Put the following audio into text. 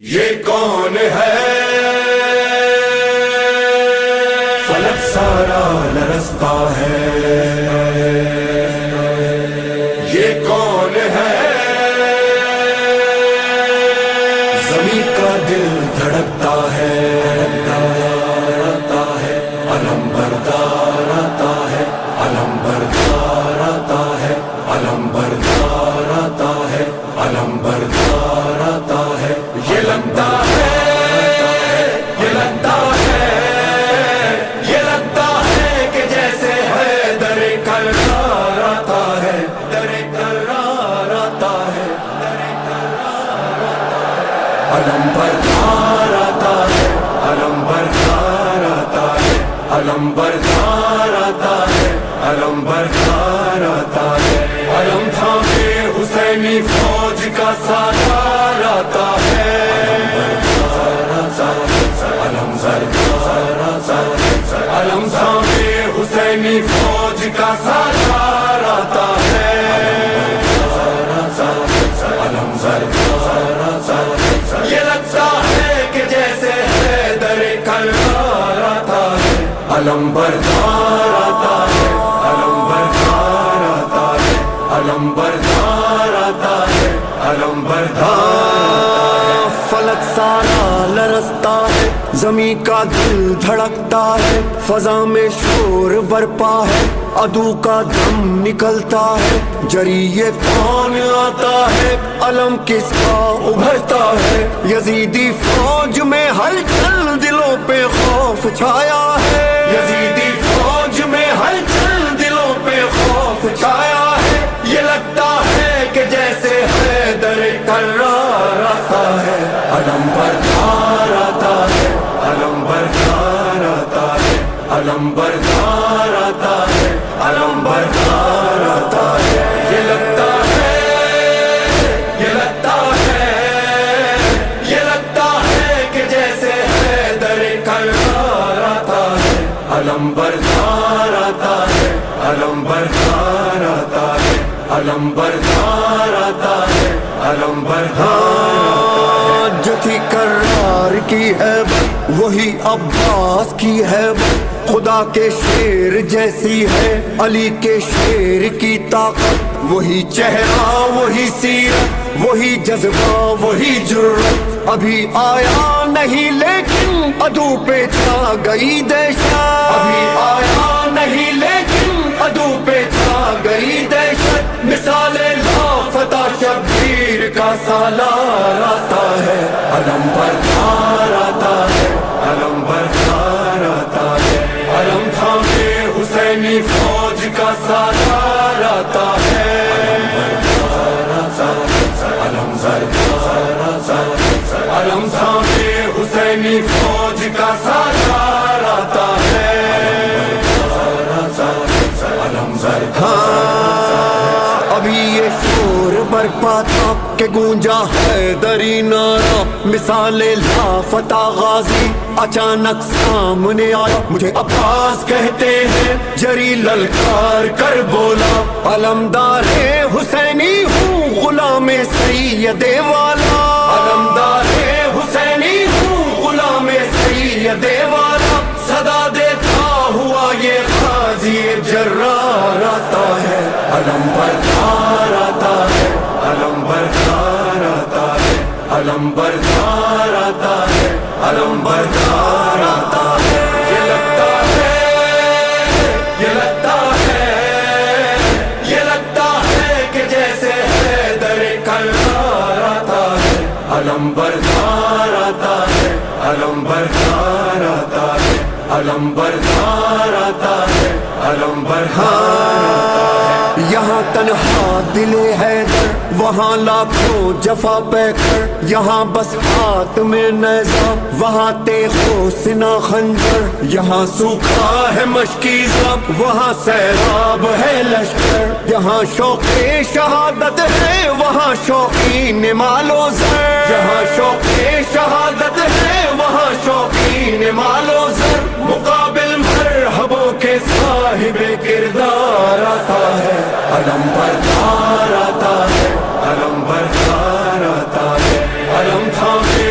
یہ کون ہے فلک سارا لرزتا ہے، یہ کون ہے زمین کا دل دھڑکتا ہے، علم بردار آتا ہے، علم بردار آتا ہے، علم بردار آتا ہے، علم بردار آتا ہے۔ یہ لگتا ہے، یہ لگتا ہے، یہ لگتا ہے کہ جیسے ہے در کرار آتا ہے، در کرار آتا ہے، در کرار آتا ہے۔ علم بردار آتا ہے، علم بردار آتا ہے، علم بردار آتا ہے، علم بردار آتا ہے۔ علم تھامے حسینی فوج کا سالار آتا ہے، علم بردار آتا ہے، علم تھامے حسینی فوج کا سالار آتا ہے، علم بردار آتا ہے۔ یہ لگتا ہے کہ جیسے ہے در کرار آتا ہے، علم بردار آتا ہے، علم بردار آتا ہے، علم بردار آتا ہے، علم بردار۔ فلک سارا لرزتا ہے، زمین کا دل دھڑکتا ہے، فضا میں شور برپا ہے، عدو کا دم نکلتا ہے۔ جری یہ کون آتا ہے، علم کس کا ابھرتا ہے، یزیدی فوج میں ہلچل، دلوں پہ خوف چھایا ہے، یزیدی فوج میں ہلچل، دلوں پہ خوف چھایا ہے۔ یہ لگتا ہے کہ جیسے ہے در کرار آتا ہے، علم بردار آتا ہے، علم بردار آتا ہے، علم بردار آتا ہے، علم بردار آتا ہے۔ یہ لگتا ہے، یہ لگتا ہے، یہ لگتا ہے کہ جیسے ہے در کرار آتا ہے، علم بردار آتا ہے، علم بردار آتا ہے، علم بردار آتا ہے، علم بردار۔ جو تھی کرار کی ہے وہی عباس کی ہے، خدا کے شیر جیسی ہے علی کے شیر کی طاقت، وہی چہرہ وہی سیرت، وہی جذبہ وہی جرأت، ابھی آیا نہیں لیکن عدو پہ چھا گئی دہشت، ابھی آیا نہیں لیکن عدو پہ چھا گئی دہشت۔ مثال لافتہ شبیر کا سالار آتا ہے، علم بردار آتا ہے، علم بردار آتا ہے، علم تھامے حسینی فوج کا سالار آتا ہے، علم بردار آتا ہے، علم تھامے حسینی فوج کا سالار آتا ہے، علم بردار۔ ابھی یہ شور برپا تھا کہ گونجا حیدری نعرہ، مثال لافتہ غازی اچانک سامنے آیا، مجھے عباس کہتے ہیں، جری للکار کر بولا، علمدار حسینی ہوں غلام سید والا، علمدار حسینی ہوں غلام سید والا، صدا دیتا ہوا یہ غازی جرار آتا ہے، علم بردار آتا ہے، علم بردار آتا ہے، علم بردار آتا ہے، علم بردار آتا ہے۔ یہ لگتا ہے، یہ لگتا ہے، یہ لگتا ہے کہ جیسے ہے در کرار آتا ہے، علم بردار آتا ہے، علم بردار آتا ہے، علم بردار آتا ہے، علم بردار آتا ہے۔ یہاں تنہا دل حیدر، وہاں لاکھوں جفا پہ کر، یہاں بس ہاتھ میں نیزہ، وہاں تیغ و سنا خنجر، یہاں سوکھا ہے مشکی زب، وہاں سیراب ہے لشکر، یہاں شوق شہادت ہے، وہاں شوقین مال و زر، یہاں شوق شہادت ہے، وہاں شوقین مال و زر، مقابل مرحبوں کے صاحب کردار آتا ہے، علم بردار آتا ہے، علم بردار آتا ہے، علم تھامے